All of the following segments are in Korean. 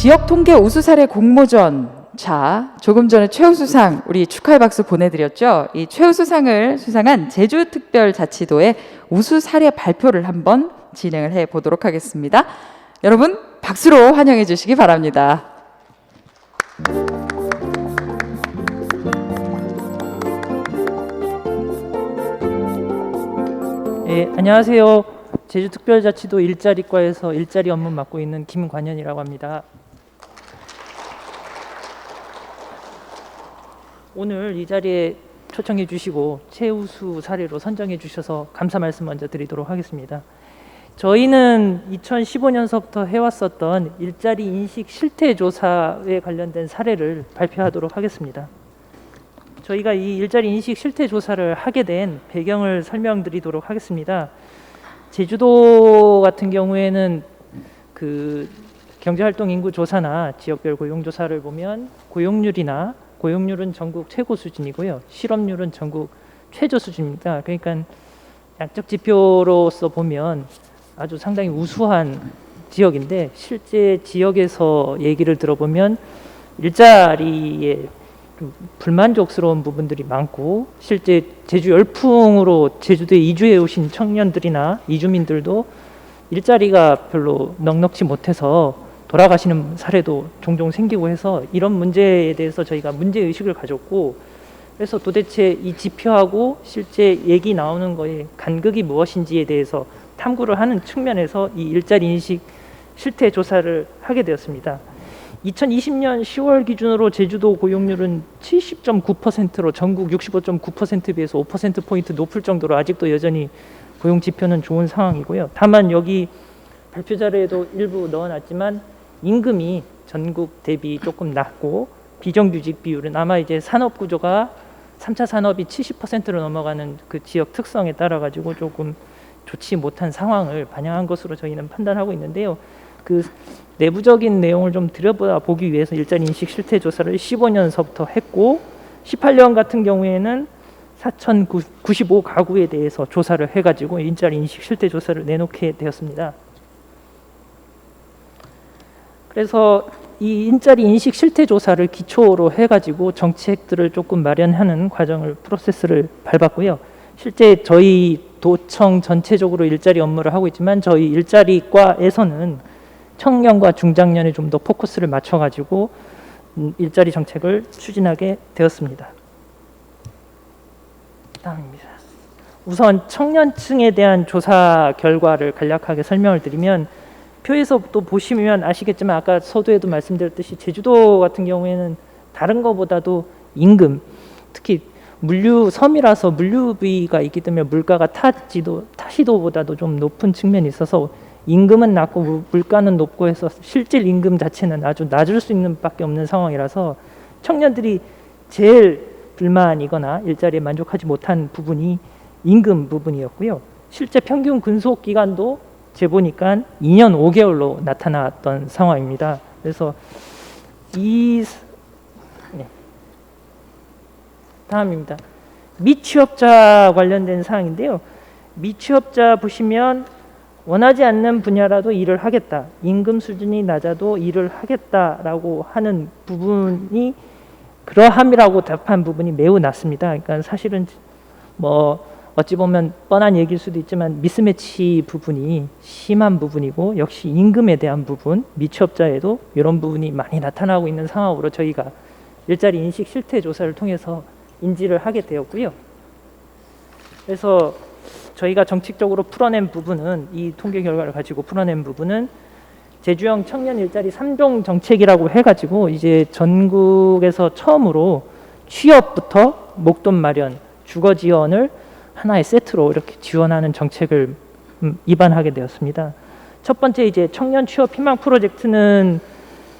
지역 통계 우수 사례 공모전. 자, 조금 전에 최우수상 우리 축하의 박수 보내드렸죠. 이 최우수상을 수상한 제주특별자치도의 우수 사례 발표를 한번 진행을 해 보도록 하겠습니다. 여러분 박수로 환영해 주시기 바랍니다. 네, 안녕하세요. 제주특별자치도 일자리과에서 일자리 업무 맡고 있는 김관현이라고 합니다. 오늘 이 자리에 초청해 주시고 최우수 사례로 선정해 주셔서 감사 말씀 먼저 드리도록 하겠습니다. 저희는 2015년서부터 해왔었던 일자리 인식 실태 조사에 관련된 사례를 발표하도록 하겠습니다. 저희가 이 일자리 인식 실태 조사를 하게 된 배경을 설명드리도록 하겠습니다. 제주도 같은 경우에는 그 경제활동 인구 조사나 지역별 고용 조사를 보면 고용률은 전국 최고 수준이고요. 실업률은 전국 최저 수준입니다. 그러니까 양적 지표로서 보면 아주 상당히 우수한 지역인데 실제 지역에서 얘기를 들어보면 일자리에 불만족스러운 부분들이 많고 실제 제주 열풍으로 제주도에 이주해 오신 청년들이나 이주민들도 일자리가 별로 넉넉지 못해서 돌아가시는 사례도 종종 생기고 해서 이런 문제에 대해서 저희가 문제의식을 가졌고 그래서 도대체 이 지표하고 실제 얘기 나오는 거에 간극이 무엇인지에 대해서 탐구를 하는 측면에서 이 일자리 인식 실태 조사를 하게 되었습니다. 2020년 10월 기준으로 제주도 고용률은 70.9%로 전국 65.9%에 비해서 5%포인트 높을 정도로 아직도 여전히 고용 지표는 좋은 상황이고요. 다만 여기 발표 자료에도 일부 넣어놨지만 임금이 전국 대비 조금 낮고 비정규직 비율은 아마 이제 산업 구조가 3차 산업이 70%로 넘어가는 그 지역 특성에 따라 가지고 조금 좋지 못한 상황을 반영한 것으로 저희는 판단하고 있는데요. 그 내부적인 내용을 좀 들여다보기 위해서 일자리 인식 실태 조사를 15년서부터 했고 18년 같은 경우에는 4,095 가구에 대해서 조사를 해가지고 일자리 인식 실태 조사를 내놓게 되었습니다. 그래서 이 일자리 인식 실태 조사를 기초로 해가지고 정책들을 조금 마련하는 프로세스를 밟았고요. 실제 저희 도청 전체적으로 일자리 업무를 하고 있지만 저희 일자리과에서는 청년과 중장년에 좀 더 포커스를 맞춰가지고 일자리 정책을 추진하게 되었습니다. 다음입니다. 우선 청년층에 대한 조사 결과를 간략하게 설명을 드리면 표에서 또 보시면 아시겠지만 아까 서두에도 말씀드렸듯이 제주도 같은 경우에는 다른 것보다도 임금, 특히 섬이라서 물류비가 있기 때문에 물가가 타시도보다도 좀 높은 측면이 있어서 임금은 낮고 물가는 높고 해서 실질 임금 자체는 아주 낮을 수 있는 밖에 없는 상황이라서 청년들이 제일 불만이거나 일자리에 만족하지 못한 부분이 임금 부분이었고요. 실제 평균 근속 기간도 재보니까 2년 5개월로 나타났던 상황입니다. 그래서 다음입니다. 미취업자 관련된 사항인데요. 미취업자 보시면 원하지 않는 분야라도 일을 하겠다. 임금 수준이 낮아도 일을 하겠다라고 하는 부분이 그러함이라고 답한 부분이 매우 낮습니다. 그러니까 사실은 어찌 보면 뻔한 얘기일 수도 있지만 미스매치 부분이 심한 부분이고 역시 임금에 대한 부분, 미취업자에도 이런 부분이 많이 나타나고 있는 상황으로 저희가 일자리 인식 실태 조사를 통해서 인지를 하게 되었고요. 그래서 저희가 정책적으로 풀어낸 부분은 이 통계 결과를 가지고 풀어낸 부분은 제주형 청년 일자리 3종 정책이라고 해가지고 이제 전국에서 처음으로 취업부터 목돈 마련, 주거 지원을 하나의 세트로 이렇게 지원하는 정책을 입안하게 되었습니다. 첫 번째 이제 청년 취업 희망 프로젝트는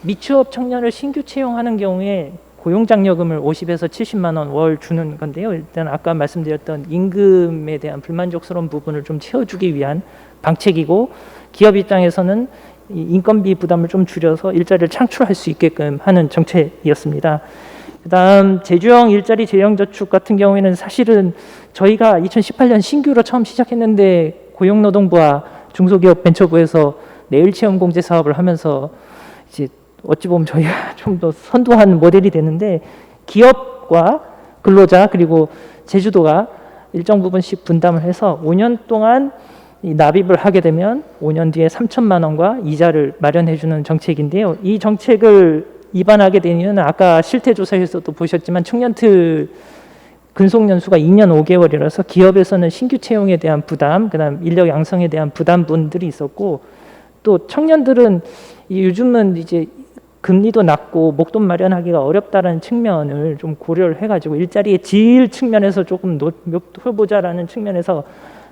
미취업 청년을 신규 채용하는 경우에 고용장려금을 50에서 70만 원 월 주는 건데요. 일단 아까 말씀드렸던 임금에 대한 불만족스러운 부분을 좀 채워주기 위한 방책이고 기업 입장에서는 인건비 부담을 좀 줄여서 일자리를 창출할 수 있게끔 하는 정책이었습니다. 그다음 제주형 일자리 재형저축 같은 경우에는 사실은 저희가 2018년 신규로 처음 시작했는데 고용노동부와 중소기업 벤처부에서 내일체험 공제 사업을 하면서 이제 어찌 보면 저희가 좀 더 선도한 모델이 되는데, 기업과 근로자 그리고 제주도가 일정 부분씩 분담을 해서 5년 동안 이 납입을 하게 되면 5년 뒤에 3천만 원과 이자를 마련해 주는 정책인데요. 이 정책을 입안하게 된 이유는 아까 실태조사에서도 보셨지만 청년틀 근속 연수가 2년 5개월이라서 기업에서는 신규 채용에 대한 부담, 그다음 인력 양성에 대한 부담분들이 있었고, 또 청년들은 요즘은 이제 금리도 낮고 목돈 마련하기가 어렵다는 측면을 좀 고려를 해가지고 일자리의 질 측면에서 조금 높여보자라는 측면에서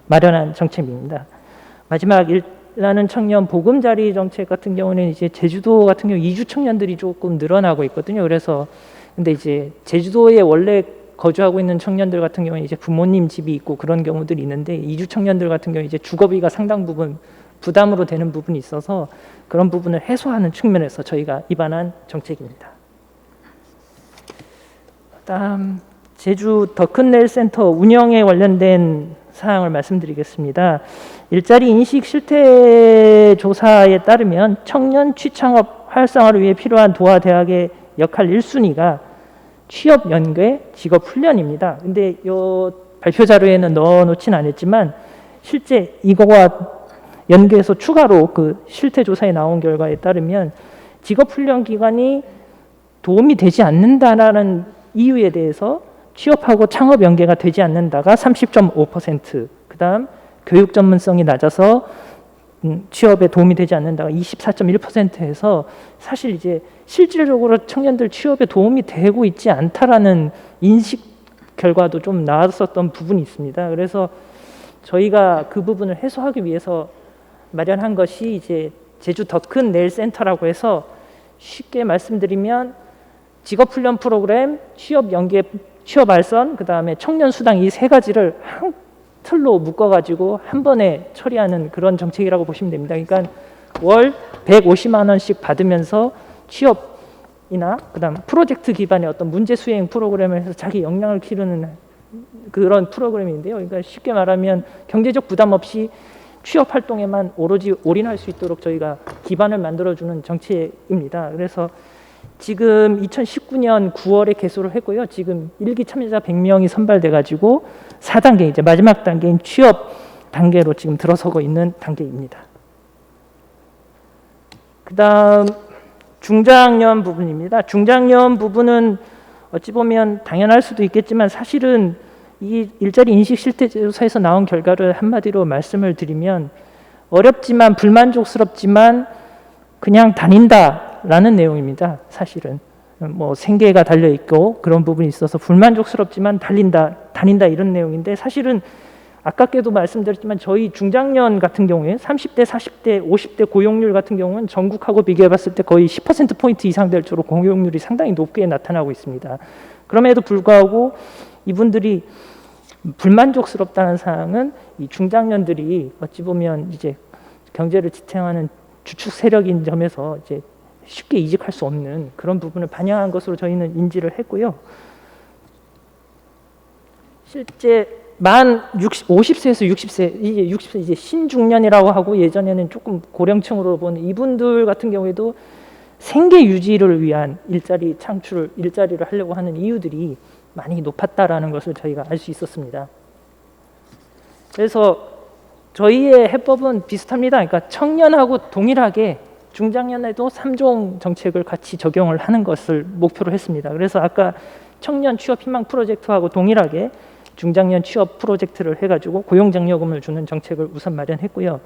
마련한 정책입니다. 마지막 일하는 청년 보금자리 정책 같은 경우는 이제 제주도 같은 경우 이주 청년들이 조금 늘어나고 있거든요. 그래서 근데 이제 제주도에 원래 거주하고 있는 청년들 같은 경우는 이제 부모님 집이 있고 그런 경우들이 있는데, 이주 청년들 같은 경우 이제 주거비가 상당 부분 부담으로 되는 부분이 있어서 그런 부분을 해소하는 측면에서 저희가 입안한 정책입니다. 다음 제주 더큰레일 센터 운영에 관련된 사항을 말씀드리겠습니다. 일자리 인식 실태 조사에 따르면 청년 취창업 활성화를 위해 필요한 도화 대학의 역할 1순위가 취업 연계 직업 훈련입니다. 근데 이 발표 자료에는 넣어놓진 않았지만 실제 이거와 연계해서 추가로 그 실태 조사에 나온 결과에 따르면 직업 훈련 기간이 도움이 되지 않는다라는 이유에 대해서 취업하고 창업 연계가 되지 않는다가 30.5%, 그다음 교육 전문성이 낮아서 취업에 도움이 되지 않는다가 24.1%에서 사실 이제 실질적으로 청년들 취업에 도움이 되고 있지 않다라는 인식 결과도 좀 나왔었던 부분이 있습니다. 그래서 저희가 그 부분을 해소하기 위해서 마련한 것이 이제 제주 더큰레일 센터라고 해서, 쉽게 말씀드리면 직업훈련 프로그램, 취업 연계, 취업 알선, 그 다음에 청년 수당 이 세 가지를 한 틀로 묶어가지고 한 번에 처리하는 그런 정책이라고 보시면 됩니다. 그러니까 월 150만 원씩 받으면서 취업이나 그다음 프로젝트 기반의 어떤 문제 수행 프로그램을 해서 자기 역량을 기르는 그런 프로그램인데요. 그러니까 쉽게 말하면 경제적 부담 없이 취업 활동에만 오로지 올인할 수 있도록 저희가 기반을 만들어주는 정책입니다. 그래서 지금 2019년 9월에 개소를 했고요. 지금 1기 참여자 100명이 선발돼 가지고 4단계, 이제 마지막 단계인 취업 단계로 지금 들어서고 있는 단계입니다. 그다음 중장년 부분입니다. 중장년 부분은 어찌 보면 당연할 수도 있겠지만 사실은 이 일자리 인식 실태 조사에서 나온 결과를 한마디로 말씀을 드리면, 어렵지만 불만족스럽지만 그냥 다닌다라는 내용입니다. 사실은 뭐 생계가 달려 있고 그런 부분이 있어서 불만족스럽지만 다닌다 이런 내용인데, 사실은 아깝게도 말씀드렸지만 저희 중장년 같은 경우에 30대, 40대, 50대 고용률 같은 경우는 전국하고 비교해 봤을 때 거의 10%포인트 이상 될 정도로 고용률이 상당히 높게 나타나고 있습니다. 그럼에도 불구하고 이분들이 불만족스럽다는 사항은 이 중장년들이 어찌 보면 이제 경제를 지탱하는 주축 세력인 점에서 이제 쉽게 이직할 수 없는 그런 부분을 반영한 것으로 저희는 인지를 했고요. 실제 만 50세에서 60세, 이제 60세 이제 신중년이라고 하고, 예전에는 조금 고령층으로 보는 이분들 같은 경우에도 생계 유지를 위한 일자리 창출을, 일자리를 하려고 하는 이유들이 많이 높았다라는 것을 저희가 알 수 있었습니다. 그래서 저희의 해법은 비슷합니다. 그러니까 청년하고 동일하게 중장년에도 3종 정책을 같이 적용을 하는 것을 목표로 했습니다. 그래서 아까 청년 취업 희망 프로젝트하고 동일하게 중장년 취업 프로젝트를 해가지고 고용장려금을 주는 정책을 우선 마련했고요.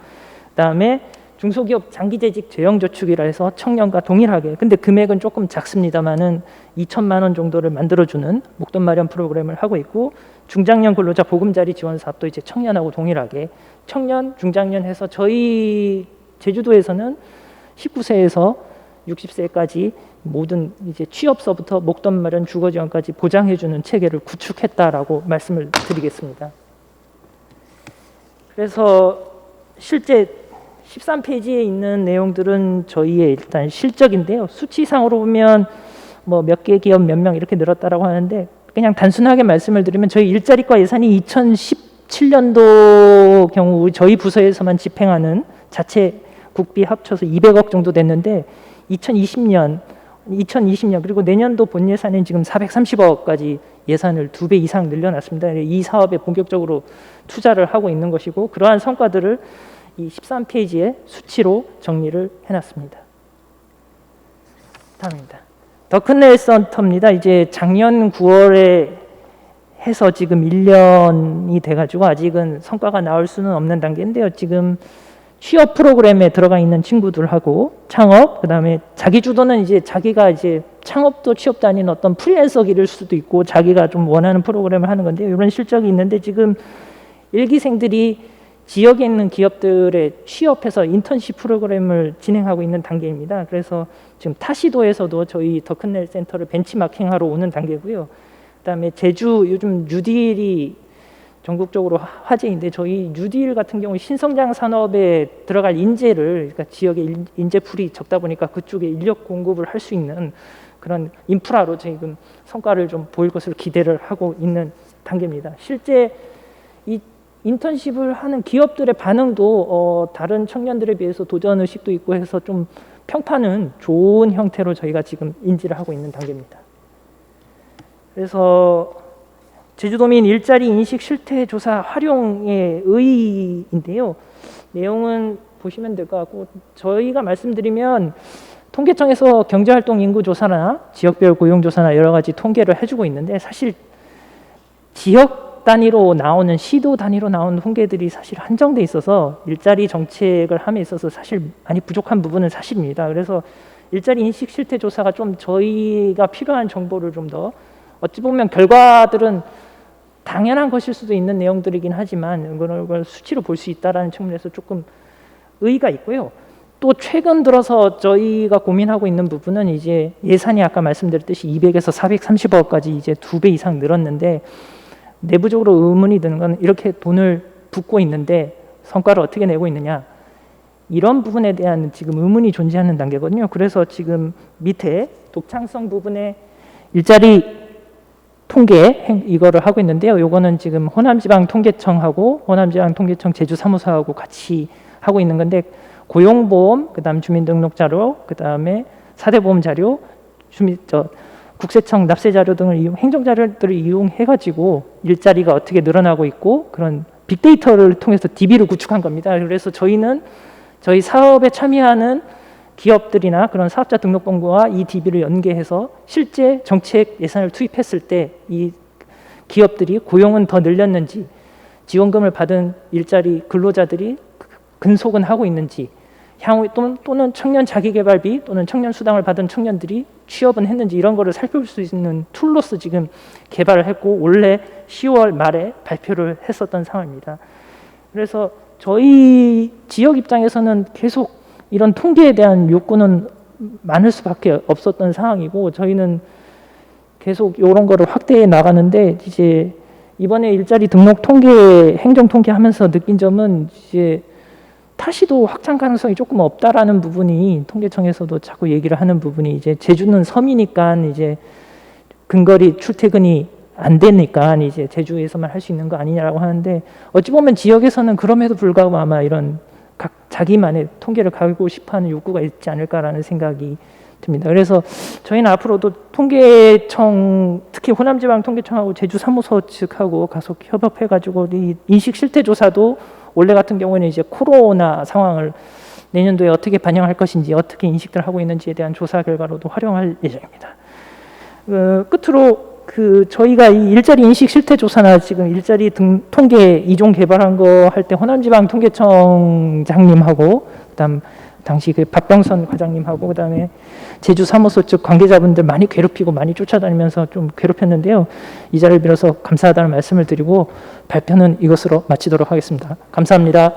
그다음에 중소기업 장기재직 재형저축이라 해서 청년과 동일하게, 근데 금액은 조금 작습니다만은 2천만 원 정도를 만들어주는 목돈 마련 프로그램을 하고 있고, 중장년 근로자 보금자리 지원 사업도 이제 청년하고 동일하게 청년, 중장년 해서 저희 제주도에서는 19세에서 60세까지 모든 이제 취업서부터 목돈 마련 주거 지원까지 보장해주는 체계를 구축했다라고 말씀을 드리겠습니다. 그래서 실제 13페이지에 있는 내용들은 저희의 일단 실적인데요. 수치상으로 보면 뭐 몇 개 기업 몇 명 이렇게 늘었다라고 하는데, 그냥 단순하게 말씀을 드리면 저희 일자리과 예산이 2017년도 경우 저희 부서에서만 집행하는 자체 국비 합쳐서 200억 정도 됐는데, 2020년 그리고 내년도 본 예산은 지금 430억까지 예산을 2배 이상 늘려놨습니다. 이 사업에 본격적으로 투자를 하고 있는 것이고 그러한 성과들을 이 13페이지의 수치로 정리를 해놨습니다. 다음입니다. 더큰넬 센터입니다. 이제 작년 9월에 해서 지금 1년이 돼가지고 아직은 성과가 나올 수는 없는 단계인데요. 지금 취업 프로그램에 들어가 있는 친구들하고 창업, 그다음에 자기 주도는 이제 자기가 이제 창업도 취업도 아닌 어떤 프리랜서기를 수도 있고 자기가 좀 원하는 프로그램을 하는 건데 이런 실적이 있는데 지금 일기생들이 지역에 있는 기업들에 취업해서 인턴십 프로그램을 진행하고 있는 단계입니다. 그래서 지금 타시도에서도 저희 더큰넬 센터를 벤치마킹하러 오는 단계고요. 그다음에 제주 요즘 뉴딜이 전국적으로 화제인데 저희 뉴딜 같은 경우 신성장 산업에 들어갈 인재를 그러니까 지역에 인재풀이 적다 보니까 그쪽에 인력 공급을 할 수 있는 그런 인프라로 지금 성과를 좀 보일 것으로 기대를 하고 있는 단계입니다. 실제 이 인턴십을 하는 기업들의 반응도 다른 청년들에 비해서 도전 의식도 있고 해서 좀 평판은 좋은 형태로 저희가 지금 인지를 하고 있는 단계입니다. 그래서 제주도민 일자리 인식 실태 조사 활용의 의의인데요. 내용은 보시면 될 것 같고 저희가 말씀드리면 통계청에서 경제활동 인구 조사나 지역별 고용 조사나 여러 가지 통계를 해주고 있는데 사실 지역 단위로 나오는 시도 단위로 나오는 통계들이 사실 한정돼 있어서 일자리 정책을 함에 있어서 사실 많이 부족한 부분은 사실입니다. 그래서 일자리 인식 실태 조사가 좀 저희가 필요한 정보를 좀 더 어찌 보면 결과들은 당연한 것일 수도 있는 내용들이긴 하지만 그걸 수치로 볼 수 있다라는 측면에서 조금 의의가 있고요. 또 최근 들어서 저희가 고민하고 있는 부분은 이제 예산이 아까 말씀드렸듯이 200에서 430억까지 이제 2배 이상 늘었는데 내부적으로 의문이 드는 건 이렇게 돈을 붓고 있는데 성과를 어떻게 내고 있느냐 이런 부분에 대한 지금 의문이 존재하는 단계거든요. 그래서 지금 밑에 독창성 부분에 일자리 통계 이거를 하고 있는데요. 요거는 지금 호남지방통계청하고 호남지방통계청 제주사무소하고 같이 하고 있는 건데 고용보험, 그다음 주민등록자료, 그다음에 사대보험 자료, 국세청 납세자료 등을 행정자료들을 이용해가지고 일자리가 어떻게 늘어나고 있고 그런 빅데이터를 통해서 DB를 구축한 겁니다. 그래서 저희는 저희 사업에 참여하는 기업들이나 그런 사업자 등록번호와 이 DB를 연계해서 실제 정책 예산을 투입했을 때 이 기업들이 고용은 더 늘렸는지 지원금을 받은 일자리 근로자들이 근속은 하고 있는지 향후 또는 청년 자기개발비 또는 청년 수당을 받은 청년들이 취업은 했는지 이런 거를 살펴볼 수 있는 툴로서 지금 개발을 했고 올해 10월 말에 발표를 했었던 상황입니다. 그래서 저희 지역 입장에서는 계속 이런 통계에 대한 욕구는 많을 수밖에 없었던 상황이고 저희는 계속 이런 거를 확대해 나가는데 이제 이번에 일자리 등록 통계 행정 통계하면서 느낀 점은 이제 타시도 확장 가능성이 조금 없다라는 부분이 통계청에서도 자꾸 얘기를 하는 부분이 이제 제주는 섬이니까 이제 근거리 출퇴근이 안 되니까 이제 제주에서만 할 수 있는 거 아니냐라고 하는데 어찌 보면 지역에서는 그럼에도 불구하고 아마 이런 각 자기만의 통계를 가지고 싶어하는 욕구가 있지 않을까라는 생각이 듭니다. 그래서 저희는 앞으로도 통계청 특히 호남지방통계청하고 제주사무소 측하고 가속 협업해가지고 이 인식 실태 조사도 올해 같은 경우는 이제 코로나 상황을 내년도에 어떻게 반영할 것인지 어떻게 인식들 하고 있는지에 대한 조사 결과로도 활용할 예정입니다. 끝으로 저희가 이 일자리 인식 실태 조사나 지금 일자리 통계 이종 개발한 거 할 때 호남지방 통계청장님하고 그다음 당시 박병선 과장님하고 그다음에 제주 사무소 측 관계자분들 많이 괴롭히고 많이 쫓아다니면서 좀 괴롭혔는데요. 이 자리를 빌어서 감사하다는 말씀을 드리고 발표는 이것으로 마치도록 하겠습니다. 감사합니다.